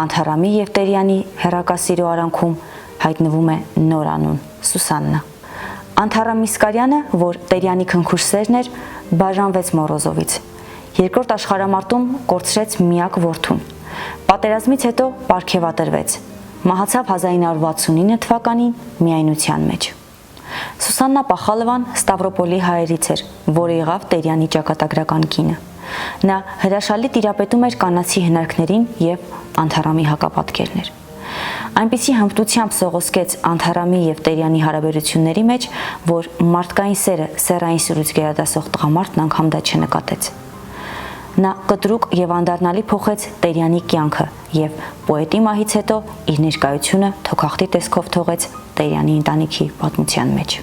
Անթարամի եւ Տերյանի հեռակասիրո արանքում հայտնվում է նոր անուն՝ Սուսաննա։ Անթարամ Իսկարյանը, որ Տերյանի քնքուշ սերն էր, բաժանվեց Մորոզովից։ Երկրորդ աշխարհամարտում կորցրեց միակ որդուն։ Պատերազմից հետո պարգևատրվեց։ Մահացավ 1969 թվականին միայնության մեջ։ Սուսաննա Պախալովան Ստավրոպոլի հայերից էր, որը եղավ Տերյանի ճակատագրական կինը։ Նա հրաշալի տիրապետում էր կանացի հնարքներին եւ Անթարամի հակապատկերներ։ Այնպիսի հմտությամբ սողոսկեց Անթարամի եւ Տերյանի հարաբերությունների մեջ, որ մարդկային սերը սեռային սիրուց գերադասող տղամարդն անգամ դա չնկատեց։ Նա կտրուկ եւ անդառնալի փոխեց Տերյանի կյանքը եւ պոետի մահից հետո իր ներկայությունը թոքախտի տեսքով թողեց Տերյանի ընտանիքի պատմության մեջ։